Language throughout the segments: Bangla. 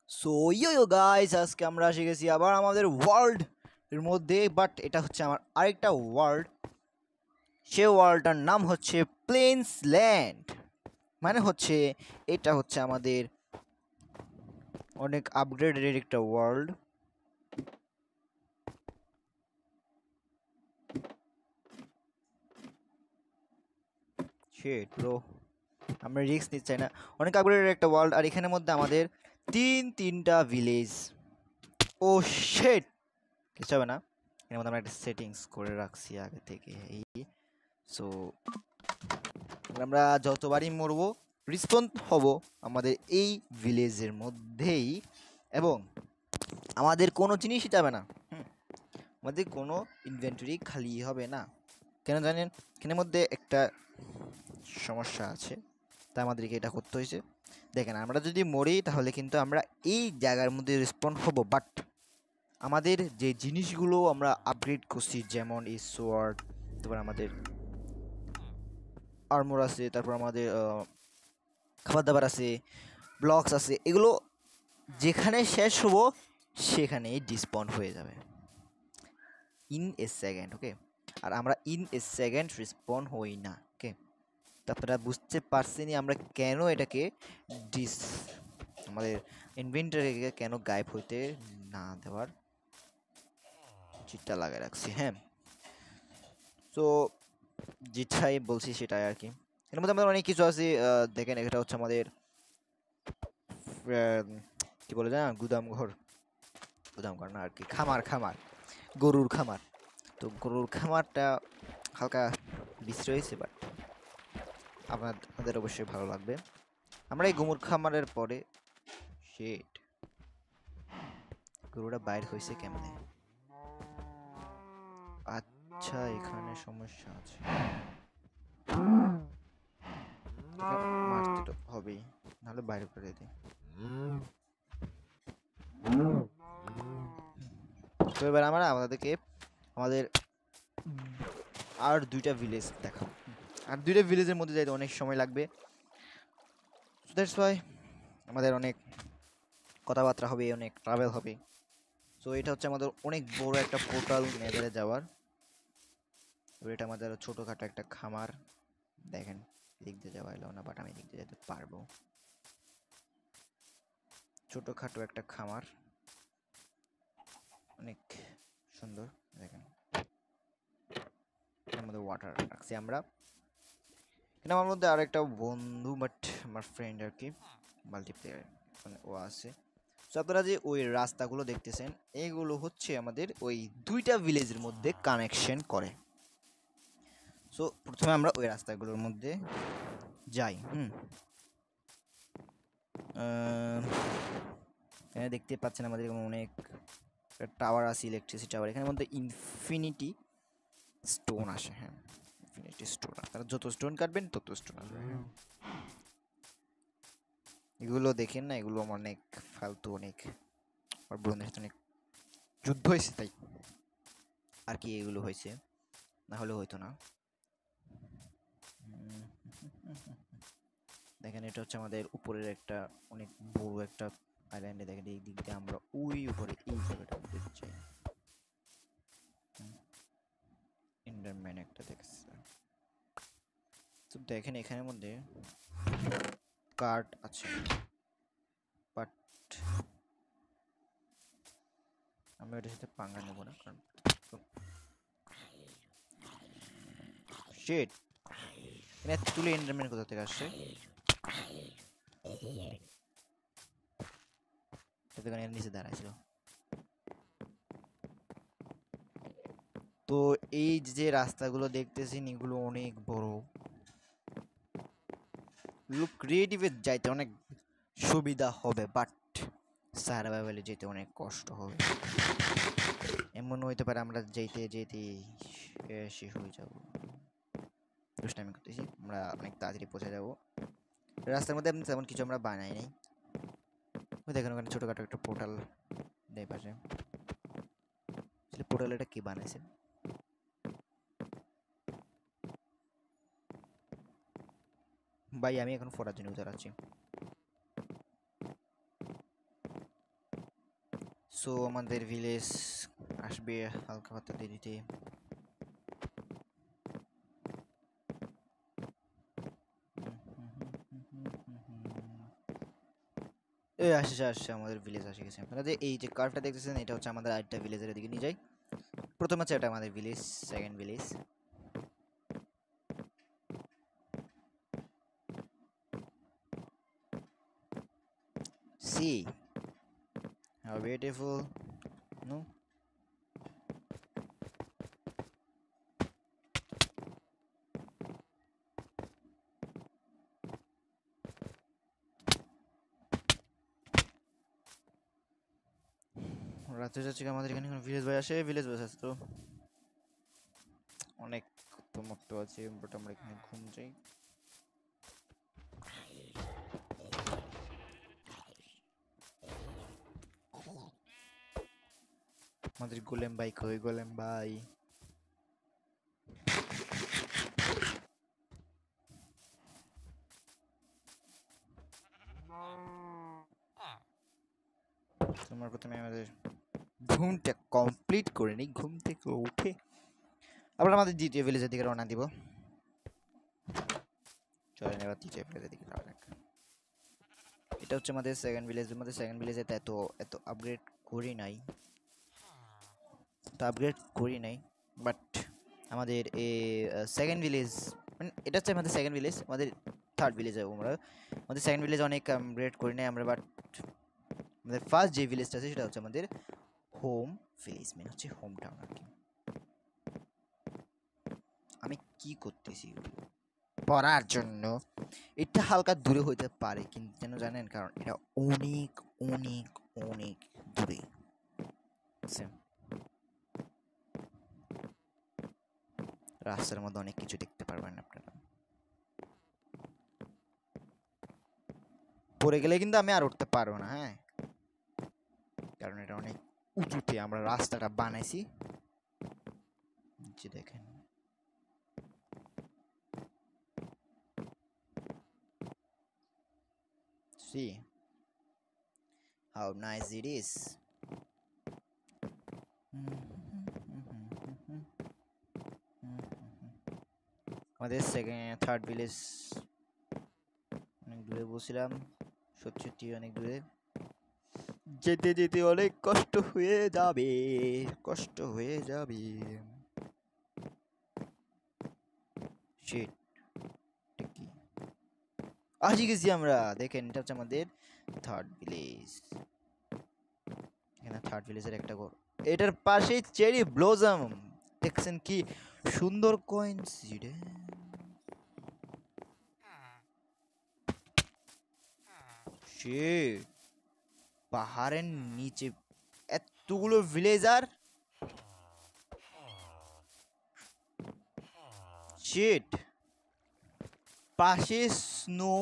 সো ইয়ো গাইস, আজকে আমরা এসে গেছি আবার আমাদের ওয়ার্ল্ড এর মধ্যে। বাট এটা হচ্ছে আমার আরেকটা ওয়ার্ল্ড। সে ওয়ার্ল্ডটার নাম হচ্ছে প্লেন্স ল্যান্ড। মানে হচ্ছে এটা হচ্ছে আমাদের অনেক আপগ্রেডেড একটা ওয়ার্ল্ড। শিট ব্রো, আমরা রিস্ক নিতে চাই না। অনেক আপগ্রেডেড একটা ওয়ার্ল্ড, আর এখানের মধ্যে আমাদের তিনটা ভিলেজ। ও শিট, কিছু হবে না। এর মধ্যে আমরা একটা সেটিংস করে রাখছি আগে থেকে। সো আমরা যতবারই মরবো রিসপন্ড হব আমাদের এই ভিলেজের মধ্যেই, এবং আমাদের কোনো জিনিসই যাবে না। আমাদের কোনো ইনভেন্টরি খালি হবে না। কেন জানেন? এখানের মধ্যে একটা সমস্যা আছে, তাই আমাদেরকে এটা করতে হয়েছে। দেখেন, আমরা যদি মরি তাহলে কিন্তু আমরা এই জায়গার মধ্যে রেসপন্ড হব, বাট আমাদের যে জিনিসগুলো আমরা আপগ্রেড করছি, যেমন এই সোয়ার্ড, তারপর আমাদের আর্মর আছে, তারপর আমাদের খাবার দাবার আছে, ব্লকস আছে, এগুলো যেখানে শেষ হবো সেখানেই ডিসপন্ড হয়ে যাবে ইন এ সেকেন্ড। ওকে, আর আমরা ইন এ সেকেন্ড রেসপন্ড হই না। ওকে, তো আপনারা বুঝতে পারছেনই আমরা কেন এটাকে ডিস আমাদের ইনভেন্টরিকে কেন গায়েব হইতে না দেওয়ার চিটটা লাগাই রাখছি। হ্যাঁ, তো যেটাই বলছি সেটাই আর কি। এর মধ্যে আমাদের অনেক কিছু আছে। দেখেন, এটা হচ্ছে আমাদের কি বলে না, গুদাম ঘর না আর কি, খামার, গরুর খামার। তো গরুর খামারটা হালকা বিশ্রী হয়েছে, বাট আপনাদের অবশ্যই ভালো লাগবে। আমরা এই গরুর খামারের পরে শেট গরুটা বাইর হয়েছে কেমনে? আচ্ছা, এখানে সমস্যা আছে। মারতে তো হবেই, নাহলে বাইরে করে দিই। তো এবার আমরা আমাদেরকে আমাদের আর দুইটা ভিলেজ দেখাবো। আর দুইটা ভিলেজের মধ্যে যাইতে অনেক সময় লাগবে। দ্যাটস ওয়াই আমাদের অনেক কথাবার্তা হবে, অনেক ট্রাভেল হবে। সো এটা হচ্ছে আমাদের অনেক বড় একটা পোর্টাল নেদারে যাওয়ার। এটা আমাদের ছোটখাটো একটা খামার। দেখেন, এদিক দিয়ে যাওয়া এলো না, বাট আমি এদিক দিয়ে যেতে পারবো। ছোটখাটো একটা খামার, অনেক সুন্দর। দেখেন, এর মধ্যে ওয়াটার রাখছি আমরা। কিন্তু আমার মধ্যে আর একটা বন্ধু, বাট আমার ফ্রেন্ড আর কি, মাল্টিপ্লেয়ার মানে ও আছে। সো আপনারা যে ওই রাস্তাগুলো দেখতেছেন, এগুলো হচ্ছে আমাদের ওই দুইটা ভিলেজের মধ্যে কানেকশন করে। সো প্রথমে আমরা ওই রাস্তাগুলোর মধ্যে যাই। এখানে দেখতে পাচ্ছেন আমাদের অনেক টাওয়ার আছে, ইলেকট্রিসিটি টাওয়ার। এখানের মধ্যে ইনফিনিটি স্টোন আসে। হ্যাঁ, ইনফিনিটি স্টোন, আপনারা যত স্টোন কাটবেন তত স্টোন আসবে। এগুলো দেখেন না, এগুলো আমার অনেক ফালতু, অনেক আমার বন্ধুদের সাথে অনেক যুদ্ধ হয়েছে তাই আর কি এগুলো হয়েছে, না হলে হইতো না। দেখেন, এটা হচ্ছে আমাদের উপরের একটা অনেক বড় একটা আইল্যান্ডে। দেখেন, এই দিক দিয়ে আমরা ওই উপরে এই জায়গাটার মধ্যে যাই। এন্ডারম্যান একটা দেখছে। তো দেখেন, এখানের মধ্যে কার্ড আছে, বাট আমি এটার সাথে পাঙ্গা নেব না, কারণ শিট, এখানে তুলে এন্ডারম্যান কোথা থেকে আসছে? এখানে নিচে দাঁড়াইছিল। তো এই যে রাস্তাগুলো দেখতেছেন, এগুলো অনেক বড়। এগুলো ক্রিয়েটিভের যাইতে অনেক সুবিধা হবে, বাট সার্ভাইভালে যেতে অনেক কষ্ট হবে। এমন হইতে পারে আমরা যেতে যেতে শেষ হয়ে যাবো। দুষ্টামি করতেছি, আমরা অনেক তাড়াতাড়ি পৌঁছে যাবো। রাস্তার মধ্যে তেমন কিছু আমরা বানাই নাই। দেখেন, ওখানে ছোটখাটো একটা পোর্টাল দেয় পাশে। পোর্টাল এটা কি বানাইছে? ভাই, আমি এখন ফোরার জন্য চালাচ্ছি। সো আমাদের ভিলেজ আসবে হালকা পাতলা দেরিতে। এই আসছে আসছে আমাদের ভিলেজ আসে গেছে। আপনারা যে এই যে কার্ভটা দেখতেছেন এটা হচ্ছে আমাদের আরেকটা ভিলেজের দিকে নিয়ে যাই। প্রথম হচ্ছে এটা আমাদের village, second village. See how beautiful, no? রাতে যাচ্ছে আমাদের এখানে ভিলেজ বয় আসে, ভিলেজ বয় আসে তো অনেক মত্ত আছে, বাট আমরা এখানে ঘুম যাই। আমাদের গোলেম ভাই কই? গোলেম ভাই তোমার প্রথমে আমাদের ঘুমটা কমপ্লিট করে নিই। ঘুম থেকে উঠে আবার আমাদের দ্বিতীয় ভিলেজের দিকে রওনা দিব। চলেন এবার তৃতীয় ভিলেজের দিকে যাওয়া যাক। এটা হচ্ছে আমাদের সেকেন্ড ভিলেজ। আমাদের সেকেন্ড ভিলেজে এত এত আপগ্রেড করি নাই, বাট আমাদের এই সেকেন্ড ভিলেজ মানে এটা হচ্ছে আমাদের সেকেন্ড ভিলেজ। আমাদের থার্ড ভিলেজে আমরা আমাদের সেকেন্ড ভিলেজে অনেক আপগ্রেড করি নাই আমরা, বাট আমাদের ফার্স্ট যে ভিলেজটা আছে সেটা হচ্ছে আমাদের হোম ভিলেজ, মানে হচ্ছে হোম টাউন আর কি। আমি কি করতেছি পড়ার জন্য, এটা হালকা দূরে হইতে পারে কিন্তু যেন জানেন, কারণ এটা অনেক অনেক অনেক দূরে। রাস্তার মধ্যে অনেক কিছু দেখতে পারবেন আপনারা। পড়ে গেলে কিন্তু আমি আর উঠতে পারবো না, হ্যাঁ, কারণ এটা অনেক উঁচুতে আমরা রাস্তাটা বানাইছি। যে দেখেন see how nice it is. আমাদের সেকেন্ড থার্ড ভিলেজ অনেক দূরে বলছিলাম, সত্যি সত্যি অনেক দূরে। যেতে যেতে অনেক কষ্ট হয়ে যাবে, কষ্ট হয়ে যাবে। শিট, কি আসি গেছি আমরা। দেখেন এটা হচ্ছে আমাদের থার্ড ভিলেজ। এখানে থার্ড ভিলেজের একটা ঘর, এটার পাশেই চেরি ব্লসম। দেখছেন কি সুন্দর কোইন্সিডেন্স। শিট, পাহাড়ের নিচে এতগুলো ভিলেজার। শিট, পাশে স্নো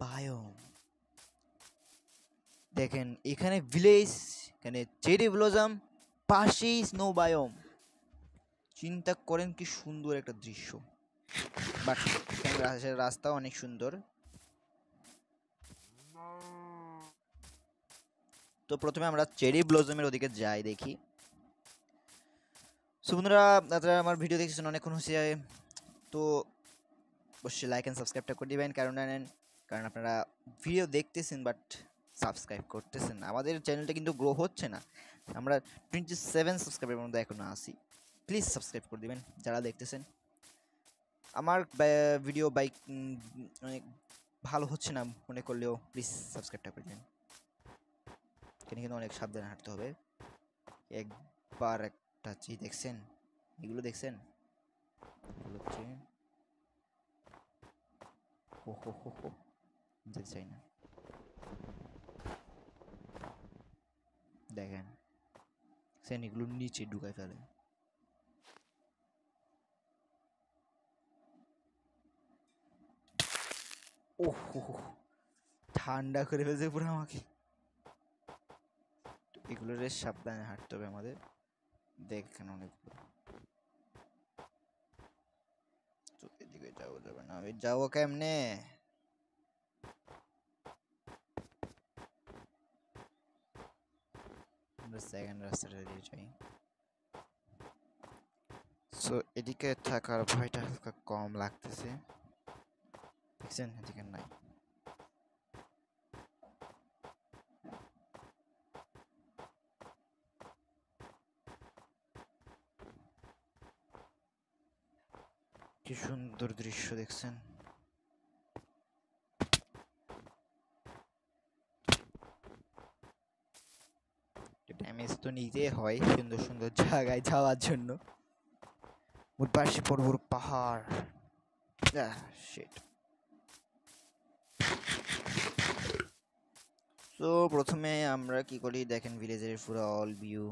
বায়োম। দেখেন এখানে ভিলেজ, এখানে চেরি ব্লসম, পাশেই স্নো বায়োম। চিন্তা করেন কি সুন্দর একটা দৃশ্য। বাট রাস্তা অনেক সুন্দর। তো প্রথমে আমরা চেরি ব্লসমের ওদিকে যাই দেখি। সো বন্ধুরা, আপনারা আমার ভিডিও দেখছেন অনেকক্ষণ হচ্ছে, তো অবশ্যই লাইক অ্যান্ড সাবস্ক্রাইবটা করে দিবেন। কারণ আপনারা ভিডিও দেখতেছেন বাট সাবস্ক্রাইব করতেছেন না। আমাদের চ্যানেলটা কিন্তু গ্রো হচ্ছে না, আমরা 27 সাবস্ক্রাইবের মধ্যে এখনো আসি। প্লিজ সাবস্ক্রাইব করে দিবেন যারা দেখতেছেন। আমার ভিডিও বাইক অনেক ভালো হচ্ছে না মনে করলেও প্লিজ সাবস্ক্রাইবটা করে দিবেন। এখানে কিন্তু অনেক সাবধানে হাঁটতে হবে। একবার একটা চিজ দেখছেন, এগুলো দেখছেন, এগুলো হচ্ছে হো হো হো হো, যেতে চাই না। দেখেন সেন এগুলো নিচে ঢুকাই ফেলে। ওহ, ঠান্ডা করে ফেলছে পুরো আমাকে। এগুলোর সাবধানে হাঁটতে হবে আমাদের। দেখেন অনেকগুলো, তো এদিকে যাওয়া যাবে না। আমি যাবো কেমনে? আমরা সেকেন্ড রাস্তাটা দিয়ে যাই। সো এদিকে থাকার ভয়টা হালকা কম লাগতেছে, দেখছেন এদিকে নাই। কি সুন্দর দৃশ্য দেখছেন। ড্যামেজ তো নিতে হয় সুন্দর সুন্দর জায়গায় যাওয়ার জন্য। পাশে বড় বড় পাহাড়। শিট। তো প্রথমে আমরা কি করি দেখেন, ভিলেজের পুরো অল ভিউ,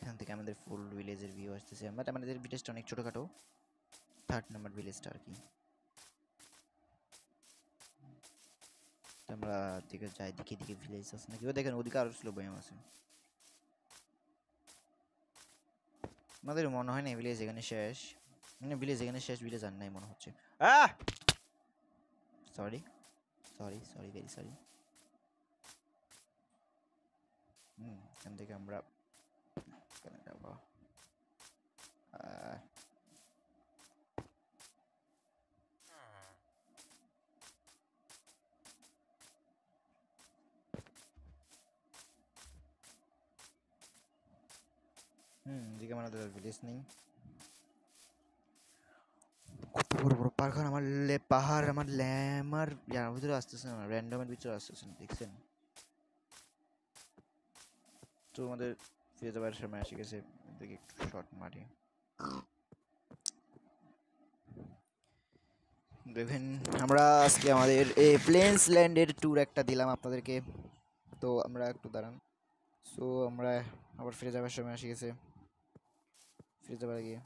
এখান থেকে আমাদের ফুল ভিলেজের ভিউ আসতেছে। আমাদের ভিলেজটা অনেক ছোটখাটো, 3rd নাম্বার ভিলেজটা আর কি। আমরা দিকে যাই, দিকে দিকে ভিলেজ আছে নাকি, ও দেখেন ওদিকে আরো স্লো বয়াম আছে। আমাদের মনে হয় না ভিলেজ এখানে শেষ, মানে ভিলেজ এখানে শেষ, ভিলেজ আর নাই মনে হচ্ছে। Sorry sorry sorry, very sorry. এখান থেকে আমরা এখানে যাবো। এদিকে আমাদের ভিলেজ নেই। কত বড় বড় পাহাড়, আমার পাহাড়, আমার ল্যামার ইয়ার ভিতরে আসতেছে না, র্যান্ডমের ভিতরে আসতেছে না, দেখছেন। তো আমাদের ফিরে যাবার সময় এসে গেছে, দেখি একটু শর্ট মারি। দেখেন আমরা আজকে আমাদের এই প্লেন্স ল্যান্ডের ট্যুর একটা দিলাম আপনাদেরকে। তো আমরা একটু দাঁড়ান। সো আমরা আবার ফিরে যাবার সময় এসে গেছে, ফিরে যাবার আগে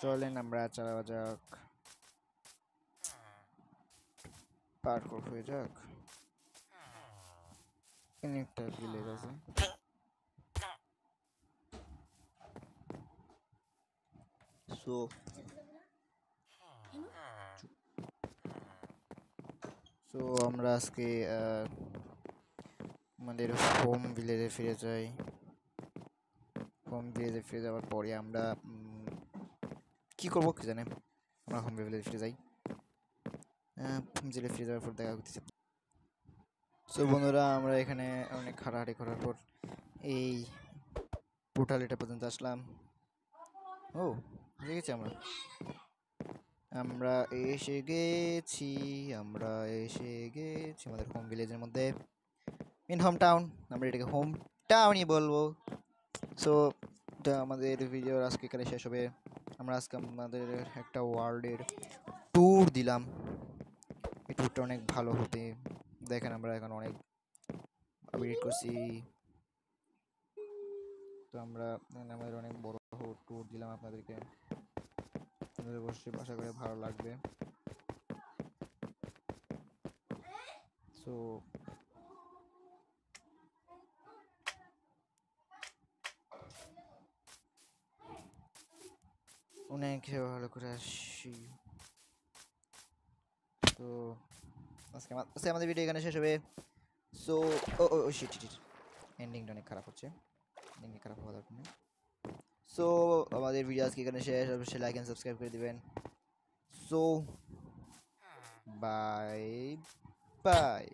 চলেন আমরা চালাওয়া যাক, পার্কর হয়ে যাক। এখানে একটা ভিলেজ আছে। সো সো আমরা আজকে আমাদের হোম ভিলেজে ফিরে যাই। হোম ভিলেজে ফিরে যাওয়ার পরে আমরা কি করবো কি জানে, আমরা হোম ভিলেজে ফিরে যাই। হোম ভিলেজে ফিরে যাওয়ার পর দেখা করতেছি। সো বন্ধুরা আমরা এখানে অনেক হাঁটাহাঁটি করার পর এই পোর্টাল এটা পর্যন্ত আসলাম। ও এসে গেছি আমরা, আমরা এসে গেছি, আমরা এসে গেছি আমাদের হোম ভিলেজের মধ্যে, ইন হোম টাউন। আমরা এটাকে হোম টাউনই বলবো। সো এটা আমাদের ভিডিওর আজকে এখানে শেষ হবে। আমরা আজকে আমাদের একটা ওয়ার্ল্ডের ট্যুর দিলাম, এই ট্যুরটা অনেক ভালো হতে। দেখেন আমরা এখন অনেক আপডেট করছি। তো আমরা আমাদের অনেক বড় ট্যুর দিলাম আপনাদেরকে, আপনাদের অবশ্যই আশা করে ভালো লাগবে। সো অনেক ভালো করে আসি। তো আজকে আমাদের ভিডিও এখানে শেষ হবে। সো ও ও শিট শিট, এন্ডিংটা অনেক খারাপ হচ্ছে, এন্ডিংটা খারাপ হওয়া দরকার নেই। সো আমাদের ভিডিও আজকে এখানে শেষ, অবশ্যই লাইক এন্ড সাবস্ক্রাইব করে দিবেন। So bye bye.